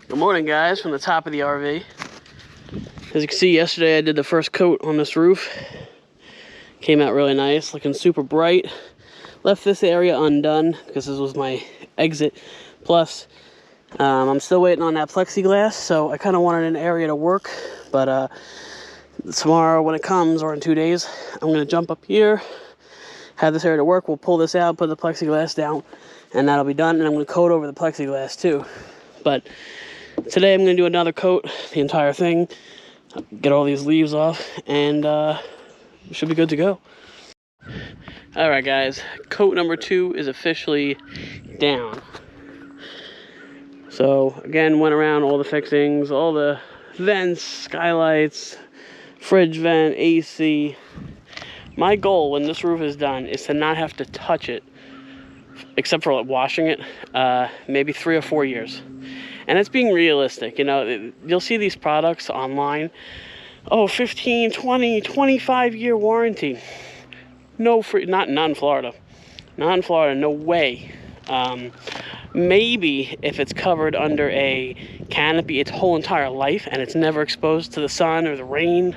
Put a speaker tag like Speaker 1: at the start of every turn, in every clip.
Speaker 1: Good morning, guys, from the top of the RV. As you can see, yesterday I did the first coat on this roof. Came out really nice, looking super bright. Left this area undone because this was my exit. Plus, I'm still waiting on that plexiglass, so I kind of wanted an area to work. But tomorrow when it comes, or in 2 days, I'm going to jump up here, have this area to work. We'll pull this out, put the plexiglass down, and that'll be done. And I'm going to coat over the plexiglass too. But today I'm going to do another coat, the entire thing, get all these leaves off, and should be good to go. Alright guys, coat number 2 is officially down. So again, went around all the fixings, all the vents, skylights, fridge vent, AC. My goal when this roof is done is to not have to touch it, except for like washing it, maybe 3 or 4 years. And it's being realistic. You know, you'll see these products online. Oh, 15, 20, 25-year warranty. No free, not in Florida. Not in Florida, no way. Maybe if it's covered under a canopy its whole entire life and it's never exposed to the sun or the rain,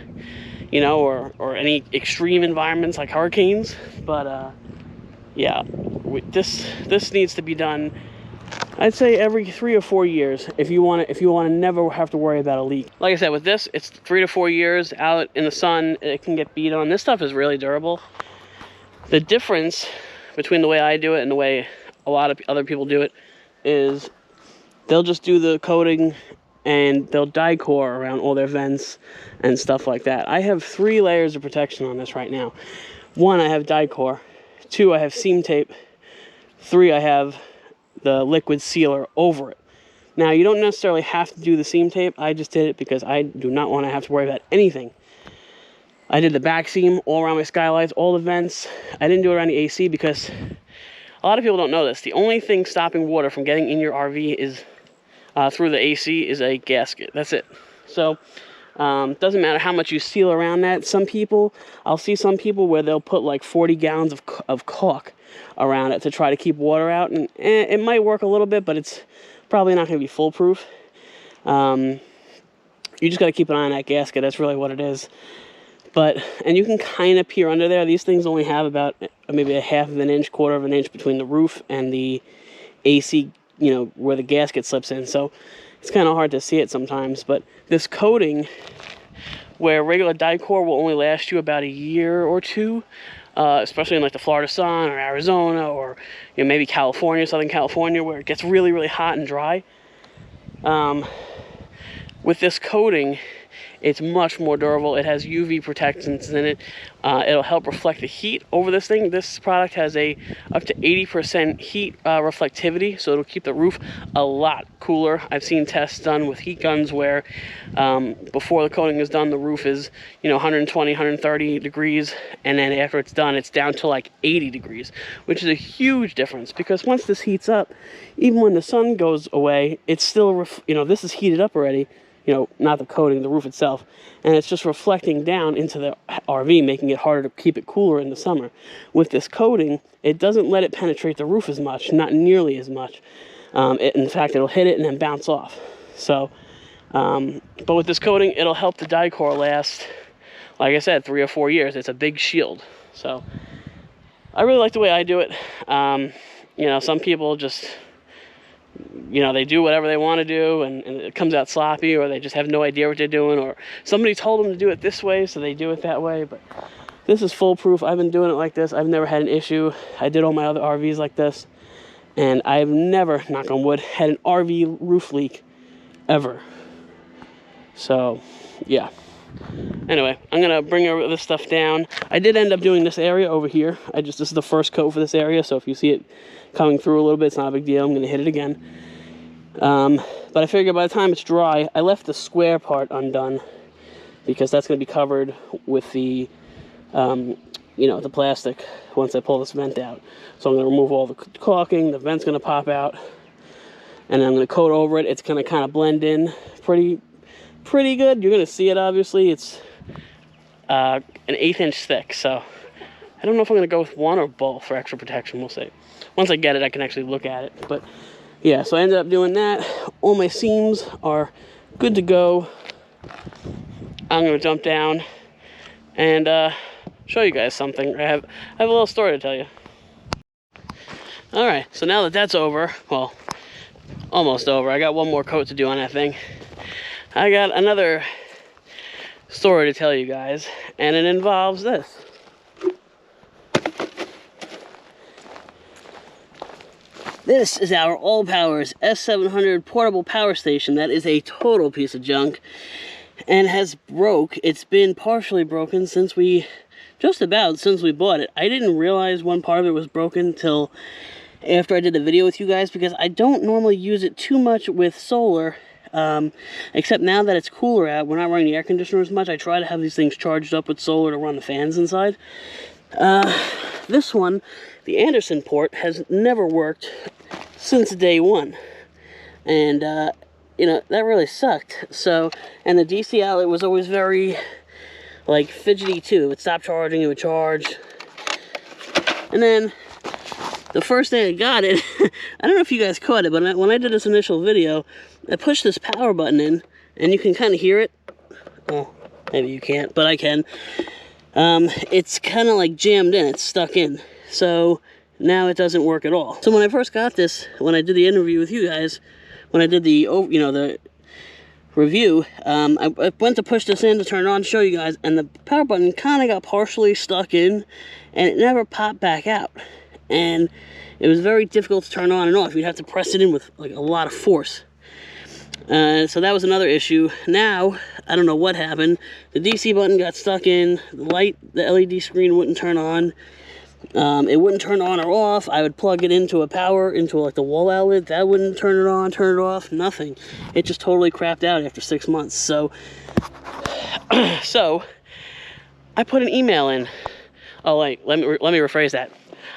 Speaker 1: you know, or any extreme environments like hurricanes. But yeah, this needs to be done, I'd say every 3 or 4 years if you want to never have to worry about a leak. Like I said, with this, it's 3 to 4 years out in the sun. It can get beat on. This stuff is really durable. The difference between the way I do it and the way a lot of other people do it is they'll just do the coating and they'll die core around all their vents and stuff like that. I have 3 layers of protection on this right now. 1, I have die core. 2, I have seam tape. 3, I have the liquid sealer over it. Now, you don't necessarily have to do the seam tape. I just did it because I do not want to have to worry about anything. I did the back seam all around my skylights, all the vents. I didn't do it around the AC because a lot of people don't know this. The only thing stopping water from getting in your RV is through the AC is a gasket. That's it. So doesn't matter how much you seal around that. Some people, I'll see some people where they'll put like 40 gallons of caulk around it to try to keep water out, and it might work a little bit, but it's probably not going to be foolproof. You just got to keep an eye on that gasket. That's really what it is. And you can kind of peer under there. These things only have about maybe a 1/2 inch, 1/4 inch between the roof and the AC, you know, where the gasket slips in. So it's kind of hard to see it sometimes. But this coating, where regular die core will only last you about a year or 2, especially in like the Florida sun or Arizona or, you know, maybe California, Southern California, where it gets really, really hot and dry. With this coating, it's much more durable. It has UV protectants in it. It'll help reflect the heat over this thing. This product has up to 80% heat reflectivity, so it'll keep the roof a lot cooler. I've seen tests done with heat guns where before the coating is done, the roof is, you know, 120, 130 degrees, and then after it's done, it's down to like 80 degrees, which is a huge difference because once this heats up, even when the sun goes away, it's still, you know, this is heated up already. You know, not the coating, the roof itself. And it's just reflecting down into the RV, making it harder to keep it cooler in the summer. With this coating, it doesn't let it penetrate the roof as much, not nearly as much. In fact, it'll hit it and then bounce off. So, but with this coating, it'll help the die core last, like I said, 3 or 4 years. It's a big shield. So, I really like the way I do it. You know, some people just, you know, they do whatever they want to do and it comes out sloppy, or they just have no idea what they're doing, or somebody told them to do it this way, so they do it that way. But this is foolproof. I've been doing it like this. I've never had an issue. I did all my other RVs like this, and I've never, knock on wood, had an RV roof leak ever. So, yeah. Anyway, I'm going to bring this stuff down. I did end up doing this area over here. This is the first coat for this area, so if you see it coming through a little bit, it's not a big deal. I'm going to hit it again. But I figured by the time it's dry, I left the square part undone because that's going to be covered with the, you know, the plastic once I pull this vent out. So I'm going to remove all the caulking. The vent's going to pop out, and then I'm going to coat over it. It's going to kind of blend in pretty good. You're going to see it, obviously. It's an 1/8 inch thick, so I don't know if I'm going to go with one or both for extra protection. We'll see. Once I get it, I can actually look at it. But yeah, so I ended up doing that. All my seams are good to go. I'm gonna jump down and show you guys something. I have a little story to tell you. All right, so now that that's over, well, almost over. I got one more coat to do on that thing. I got another story to tell you guys, and it involves this. This is our All Powers S700 portable power station. That is a total piece of junk and has broke. It's been partially broken since we bought it. I didn't realize one part of it was broken till after I did the video with you guys, because I don't normally use it too much with solar, except now that it's cooler out, we're not running the air conditioner as much. I try to have these things charged up with solar to run the fans inside. This one, the Anderson port, has never worked since day one, and you know, that really sucked. So, and the DC outlet was always very like fidgety too. It would stop charging, it would charge, and then the first day I got it, I don't know if you guys caught it, but when I did this initial video, I pushed this power button in, and you can kind of hear it. Well, maybe you can't, but I can. It's kind of like jammed in, it's stuck in. So now it doesn't work at all. So when I first got this, when I did the interview with you guys, when I did the, you know, the review, I went to push this in to turn it on to show you guys, and the power button kind of got partially stuck in, and it never popped back out. And it was very difficult to turn on and off. You'd have to press it in with like a lot of force. So that was another issue. Now, I don't know what happened. The DC button got stuck in. The light, the LED screen wouldn't turn on. It wouldn't turn on or off. I would plug it into into like the wall outlet. That wouldn't turn it on, turn it off, nothing. It just totally crapped out after 6 months. So, so I put an email in. Oh wait, let me rephrase that.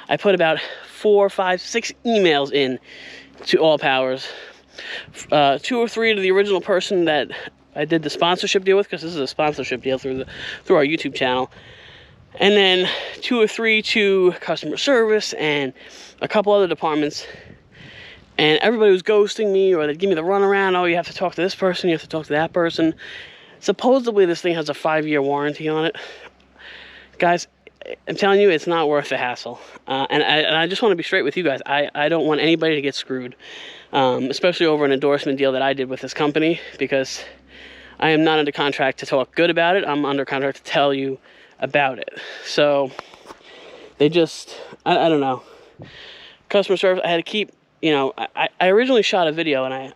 Speaker 1: I put about 4, 5, 6 emails in to All Powers. 2 or 3 to the original person that I did the sponsorship deal with, because this is a sponsorship deal through our YouTube channel. And then 2 or 3 to customer service and a couple other departments. And everybody was ghosting me, or they'd give me the runaround. Oh, you have to talk to this person, you have to talk to that person. Supposedly this thing has a 5-year warranty on it. Guys, I'm telling you, it's not worth the hassle. And I just want to be straight with you guys. I don't want anybody to get screwed, especially over an endorsement deal that I did with this company, because I am not under contract to talk good about it. I'm under contract to tell you about it. So they just, I don't know. Customer service, I had to keep, you know, I originally shot a video, and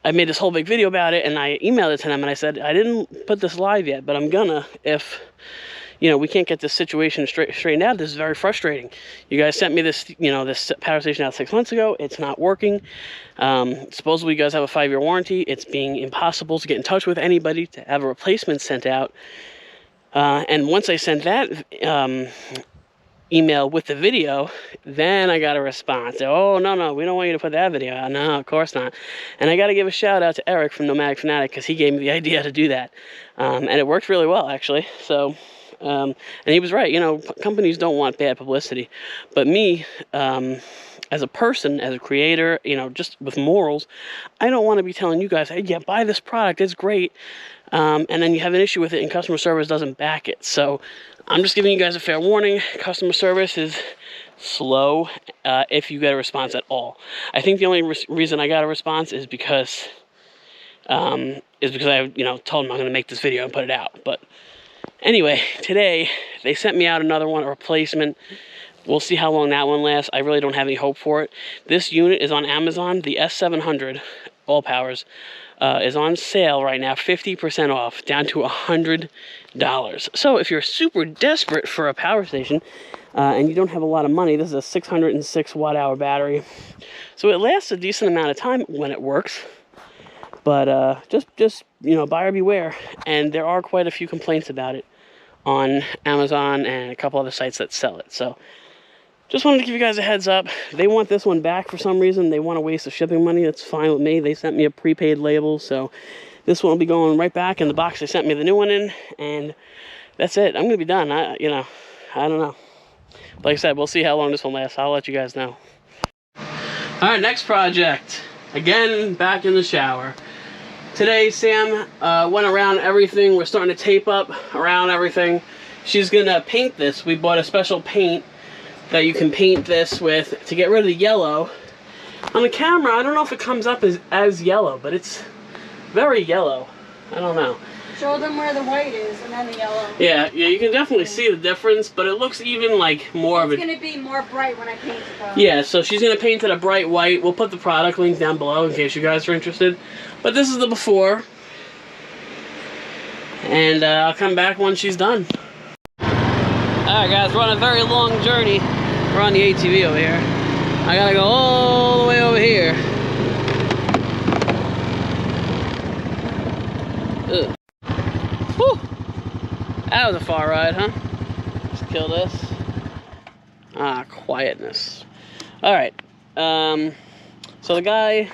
Speaker 1: I made this whole big video about it, and I emailed it to them, and I said, I didn't put this live yet, but I'm gonna, if, you know, we can't get this situation straightened out. This is very frustrating. You guys sent me this, you know, this power station out 6 months ago. It's not working. Supposedly you guys have a 5-year warranty. It's being impossible to get in touch with anybody to have a replacement sent out. And once I sent that email with the video, then I got a response. Oh, no, we don't want you to put that video out. No, of course not. And I got to give a shout out to Eric from Nomadic because he gave me the idea to do that. And it worked really well, actually. So, and he was right. You know, companies don't want bad publicity. But me, as a person, as a creator, you know, just with morals, I don't want to be telling you guys, hey, yeah, buy this product, it's great. And then you have an issue with it and customer service doesn't back it. So I'm just giving you guys a fair warning. Customer service is slow if you get a response at all. I think the only reason I got a response is because I, you know, told them I'm going to make this video and put it out. But anyway, today they sent me out another one, a replacement. We'll see how long that one lasts. I really don't have any hope for it. This unit is on Amazon. The S700 All Powers is on sale right now, 50% off, down to $100. So if you're super desperate for a power station and you don't have a lot of money, this is a 606 watt-hour battery. So it lasts a decent amount of time when it works. But just you know, buyer beware. And there are quite a few complaints about it on Amazon and a couple other sites that sell it. So just wanted to give you guys a heads up. They want this one back for some reason. They want to waste the shipping money. That's fine with me. They sent me a prepaid label, so this one will be going right back in the box they sent me the new one in, and that's it. I'm going to be done. You know, I don't know. Like I said, we'll see how long this one lasts. I'll let you guys know. All right, next project. Again, back in the shower. Today, Sam went around everything. We're starting to tape up around everything. She's gonna paint this. We bought a special paint that you can paint this with to get rid of the yellow. On the camera, I don't know if it comes up as yellow, but it's very yellow. I don't know.
Speaker 2: Show them where the white is and then the yellow.
Speaker 1: Yeah, you can definitely see the difference, but it looks even like more of it.
Speaker 2: It's going to be more bright when I paint it though.
Speaker 1: Yeah, so she's going to paint it a bright white. We'll put the product link down below in case you guys are interested. But this is the before. And I'll come back once she's done. Alright guys, we're on a very long journey. We're on the ATV over here. I gotta go all the way over here. Ugh. Whew. That was a far ride, huh? Let's kill this. Ah, quietness. Alright. So the guy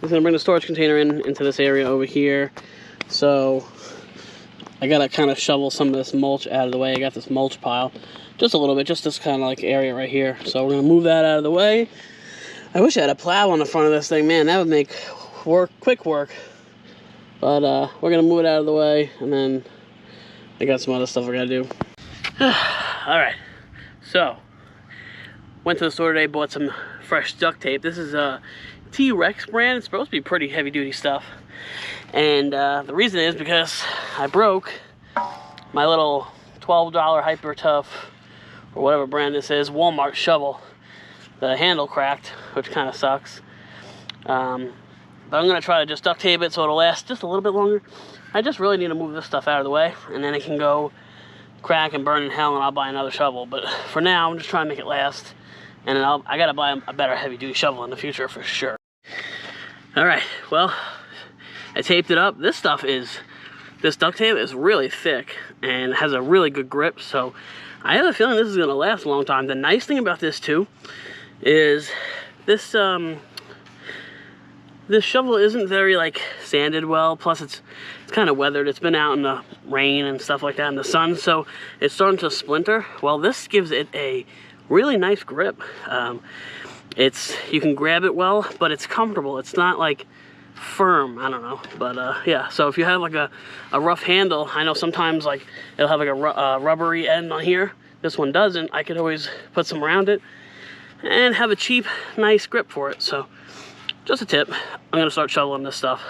Speaker 1: is gonna bring the storage container into this area over here. So I gotta kind of shovel some of this mulch out of the way. I got this mulch pile. Just a little bit, just this kind of like area right here. So we're gonna move that out of the way. I wish I had a plow on the front of this thing. Man, that would make quick work. But we're gonna move it out of the way, and then I got some other stuff we're gonna do. Alright, so went to the store today, bought some fresh duct tape. This is a T-Rex brand. It's supposed to be pretty heavy duty stuff. And the reason is because I broke my little $12 Hyper Tough, or whatever brand this is, Walmart shovel. The handle cracked, which kind of sucks. But I'm going to try to just duct tape it so it'll last just a little bit longer. I just really need to move this stuff out of the way, and then it can go crack and burn in hell, and I'll buy another shovel. But for now, I'm just trying to make it last. And then I got to buy a better heavy-duty shovel in the future for sure. Alright, well, I taped it up. This duct tape is really thick and has a really good grip, so I have a feeling this is going to last a long time. The nice thing about this too is this this shovel isn't very like sanded well, plus it's kind of weathered. It's been out in the rain and stuff like that in the sun, so it's starting to splinter. Well, this gives it a really nice grip. You can grab it well, but it's comfortable. It's not like firm, I don't know, but yeah. So if you have like a rough handle, I know sometimes like it'll have like a rubbery end on here. This one doesn't. I could always put some around it and have a cheap, nice grip for it. So just a tip. I'm gonna start shoveling this stuff.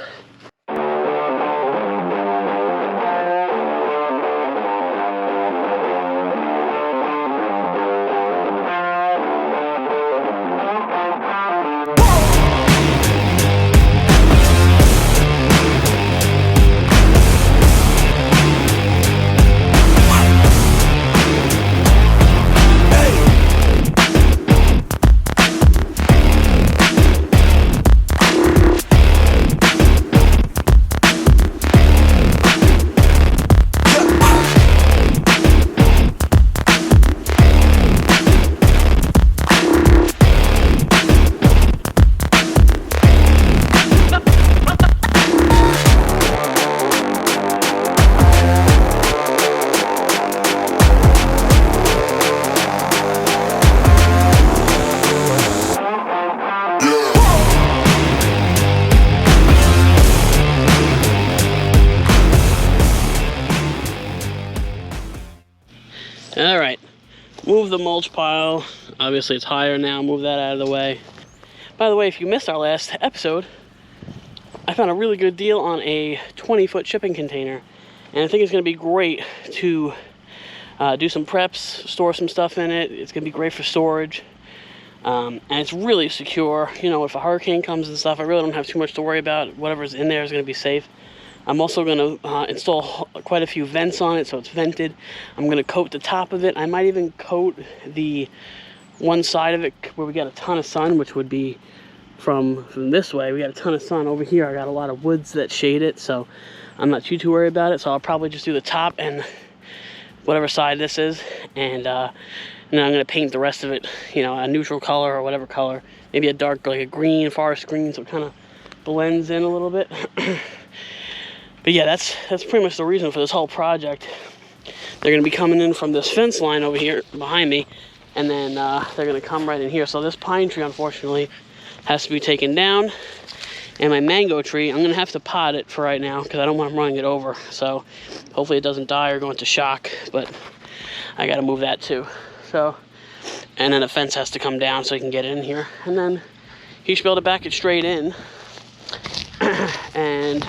Speaker 1: Alright, move the mulch pile. Obviously it's higher now, move that out of the way. By the way, if you missed our last episode, I found a really good deal on a 20-foot shipping container. And I think it's going to be great to do some preps, store some stuff in it. It's going to be great for storage. And it's really secure. You know, if a hurricane comes and stuff, I really don't have too much to worry about. Whatever's in there is going to be safe. I'm also going to install quite a few vents on it, so it's vented. I'm going to coat the top of it. I might even coat the one side of it where we got a ton of sun, which would be from this way. We got a ton of sun. Over here I got a lot of woods that shade it, so I'm not too worried about it. So I'll probably just do the top and whatever side this is, and then I'm going to paint the rest of it, you know, a neutral color or whatever color. Maybe a dark, like a green, forest green, so it kind of blends in a little bit. But yeah, that's pretty much the reason for this whole project. They're going to be coming in from this fence line over here behind me, and then they're going to come right in here. So this pine tree, unfortunately, has to be taken down. And my mango tree, I'm gonna have to pot it for right now because I don't want them running it over. So hopefully it doesn't die or go into shock, but I gotta move that too. So, and then the fence has to come down so he can get in here. And then he should be able to back it straight in. And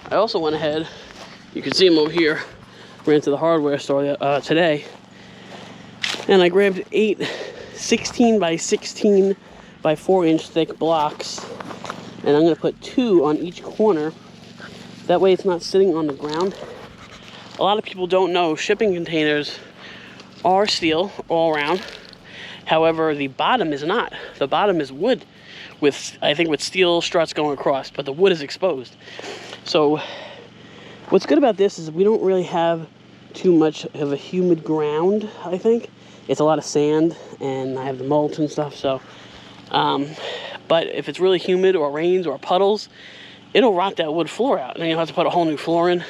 Speaker 1: I also went ahead, you can see him over here, ran to the hardware store today, and I grabbed 8 16 by 16 by 4 inch thick blocks, and I'm going to put 2 on each corner. That way it's not sitting on the ground. A lot of people don't know shipping containers are steel all around. However, the bottom is not. The bottom is wood with, I think, with steel struts going across, but the wood is exposed. So what's good about this is we don't really have too much of a humid ground, I think. It's a lot of sand, and I have the mulch and stuff, so but if it's really humid or rains or puddles, it'll rot that wood floor out, and then you'll have to put a whole new floor in.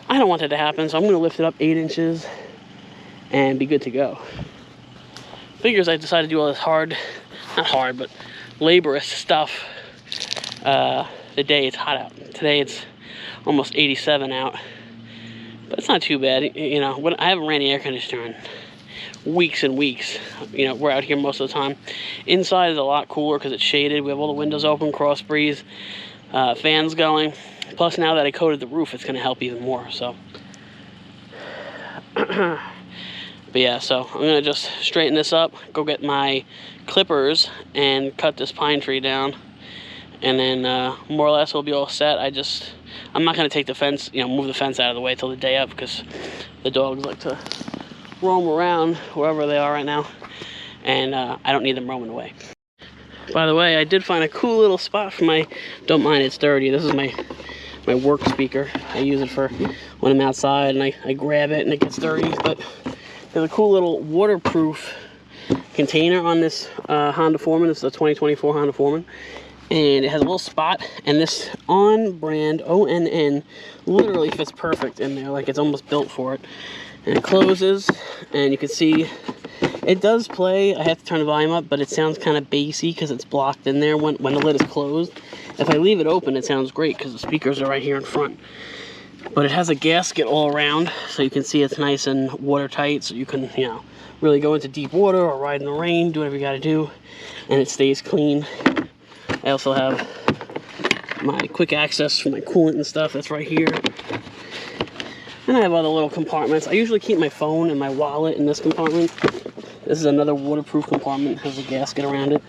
Speaker 1: I don't want that to happen, so I'm going to lift it up 8 inches and be good to go. Figures I decided to do all this not hard, but laborious stuff the day it's hot out. Today it's almost 87 out, but it's not too bad. You know, when I haven't ran the air conditioner in weeks and weeks. You know, we're out here most of the time. Inside is a lot cooler because it's shaded. We have all the windows open, cross breeze, fans going. Plus, now that I coated the roof, it's going to help even more. So, but yeah, so I'm going to just straighten this up, go get my clippers, and cut this pine tree down. And then more or less we'll be all set. I'm not going to take the fence, you know, move the fence out of the way till the day up because the dogs like to roam around wherever they are right now, and I don't need them roaming away. By the way, I did find a cool little spot for my, don't mind it's dirty, this is my work speaker. I use it for when I'm outside and I grab it and it gets dirty, but there's a cool little waterproof container on this Honda Foreman. This is a 2024 Honda Foreman, and it has a little spot, and this on brand ONN literally fits perfect in there, like it's almost built for it. And it closes, and you can see it does play. I have to turn the volume up, but it sounds kind of bassy because it's blocked in there when the lid is closed. If I leave it open, it sounds great because the speakers are right here in front. But it has a gasket all around, so you can see it's nice and watertight, so you can, you know, really go into deep water or ride in the rain, do whatever you got to do, and it stays clean. I also have my quick access for my coolant and stuff. That's right here. And I have other little compartments. I usually keep my phone and my wallet in this compartment. This is another waterproof compartment. It has a gasket around it.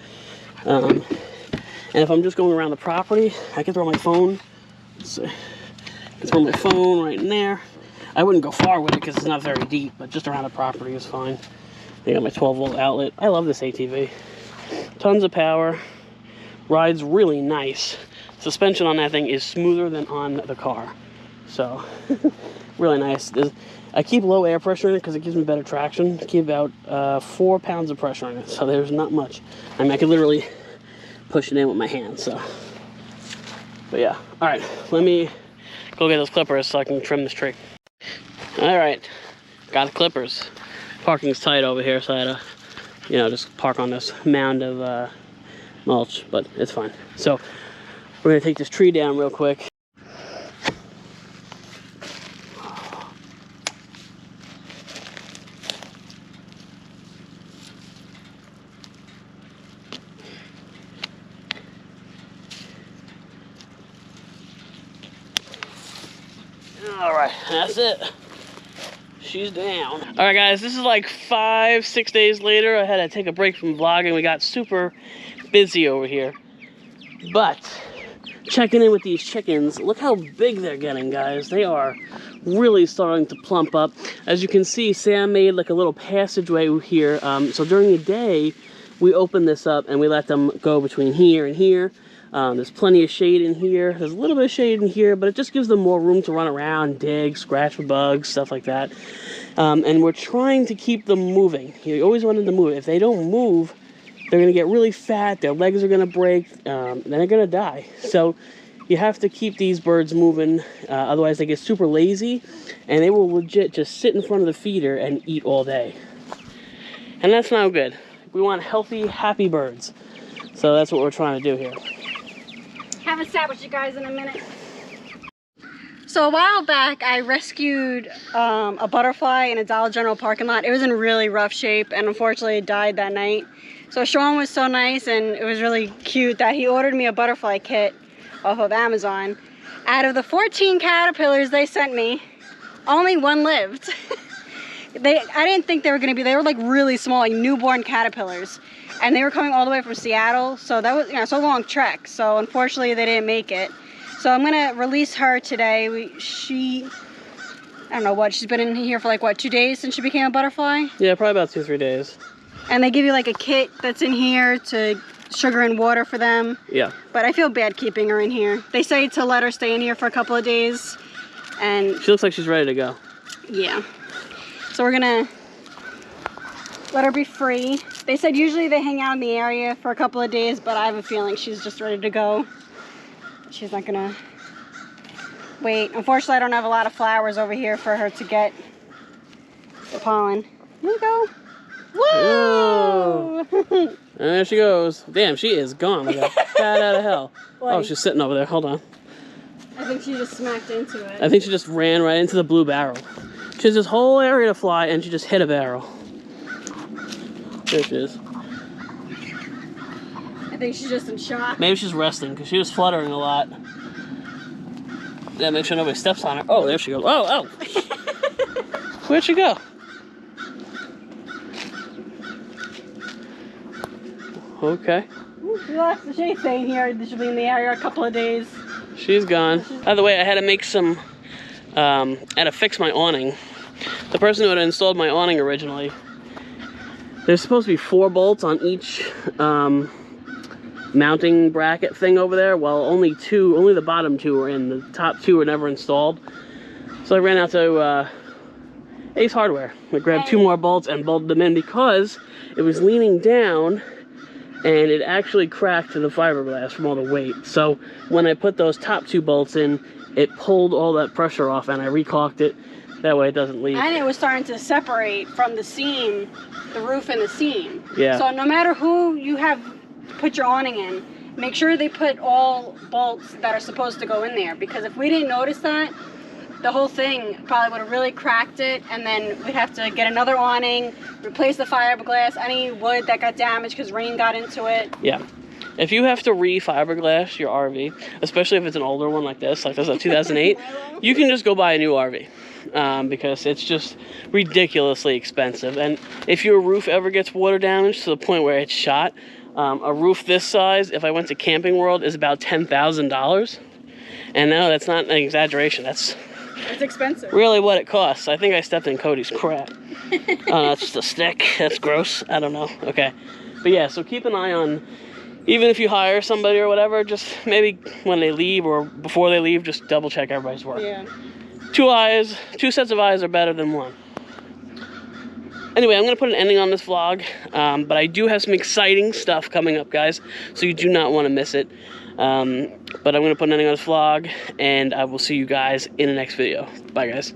Speaker 1: And if I'm just going around the property, I can throw my phone. I can throw my phone right in there. I wouldn't go far with it because it's not very deep, but just around the property is fine. I got my 12-volt outlet. I love this ATV. Tons of power. Rides really nice. Suspension on that thing is smoother than on the car. So, really nice. I keep low air pressure in it because it gives me better traction. I keep about 4 pounds of pressure in it, so there's not much. I mean, I can literally push it in with my hands, so. But yeah, all right, let me go get those clippers so I can trim this tree. All right, got the clippers. Parking's tight over here, so I had to, you know, just park on this mound of mulch, but it's fine. So, we're gonna take this tree down real quick. All right, that's it. She's down. All right, guys, this is like 5-6 days later. I had to take a break from vlogging. We got super busy over here. But checking in with these chickens, look how big they're getting, guys. They are really starting to plump up. As you can see, Sam made like a little passageway here. So during the day, we open this up and we let them go between here and here. There's plenty of shade in here. There's a little bit of shade in here, but it just gives them more room to run around, dig, scratch for bugs, stuff like that. And we're trying to keep them moving. You always want them to move. If they don't move, they're going to get really fat, their legs are going to break, then they're going to die. So you have to keep these birds moving, otherwise they get super lazy, and they will legit just sit in front of the feeder and eat all day. And that's not good. We want healthy, happy birds. So that's what we're trying to do here.
Speaker 2: Haven't sat with you guys in a minute. So a while back, I rescued a butterfly in a Dollar General parking lot. It was in really rough shape, and unfortunately it died that night. So Sean was so nice, and it was really cute that he ordered me a butterfly kit off of Amazon. Out of the 14 caterpillars they sent me, only one lived. I didn't think they were gonna be, they were like really small, like newborn caterpillars. And they were coming all the way from Seattle, so that was, you know, it's a long trek. So unfortunately they didn't make it. So I'm gonna release her today. I don't know what, she's been in here for like what, 2 days since she became a butterfly?
Speaker 1: Yeah, probably about 2 or 3 days.
Speaker 2: And they give you like a kit that's in here to sugar and water for them.
Speaker 1: Yeah.
Speaker 2: But I feel bad keeping her in here. They say to let her stay in here for a couple of days. And
Speaker 1: she looks like she's ready to go.
Speaker 2: Yeah. So we're gonna let her be free. They said usually they hang out in the area for a couple of days, but I have a feeling she's just ready to go. She's not gonna wait. Unfortunately, I don't have a lot of flowers over here for her to get the pollen. Here you go. Whoa!
Speaker 1: And there she goes. Damn, she is gone like a bat out of hell.
Speaker 2: Like,
Speaker 1: oh, she's sitting over there. Hold on.
Speaker 2: I think she just smacked into it.
Speaker 1: I think she just ran right into the blue barrel. She has this whole area to fly, and she just hit a barrel. There she is.
Speaker 2: I think she's just in shock.
Speaker 1: Maybe she's resting, because she was fluttering a lot. Yeah, make sure nobody steps on her. Oh, there she goes. Oh, oh! Where'd she go? Okay.
Speaker 2: She left the shade staying here. She'll be in the area a couple of days.
Speaker 1: She's gone. By the way, I had to make some, I had to fix my awning. The person who had installed my awning originally, there's supposed to be 4 bolts on each mounting bracket thing over there. Well, only the bottom 2 were in. The top 2 were never installed. So I ran out to Ace Hardware. I grabbed 2 more bolts and bolted them in because it was leaning down and it actually cracked the fiberglass from all the weight. So when I put those top 2 bolts in, it pulled all that pressure off and I recaulked it. That way it doesn't leak.
Speaker 2: And it was starting to separate from the seam, the roof and the seam.
Speaker 1: Yeah.
Speaker 2: So no matter who you have put your awning in, make sure they put all bolts that are supposed to go in there. Because if we didn't notice that, the whole thing probably would have really cracked it, and then we'd have to get another awning, replace the fiberglass, any wood that got damaged because rain got into it.
Speaker 1: Yeah. If you have to re-fiberglass your RV, especially if it's an older one like this, a 2008, you can just go buy a new RV. Because it's just ridiculously expensive. And if your roof ever gets water damage to the point where it's shot, a roof this size, if I went to Camping World, is about $10,000. And no, that's not an exaggeration. It's
Speaker 2: expensive.
Speaker 1: Really what it costs. I think I stepped in Cody's crap. That's just a stick. That's gross. I don't know. Okay. But yeah, so keep an eye on, even if you hire somebody or whatever, just maybe when they leave or before they leave, just double check everybody's work.
Speaker 2: Yeah.
Speaker 1: 2 sets of eyes are better than 1. Anyway, I'm going to put an ending on this vlog, but I do have some exciting stuff coming up, guys, so you do not want to miss it. But I'm going to put an ending on this vlog, and I will see you guys in the next video. Bye, guys.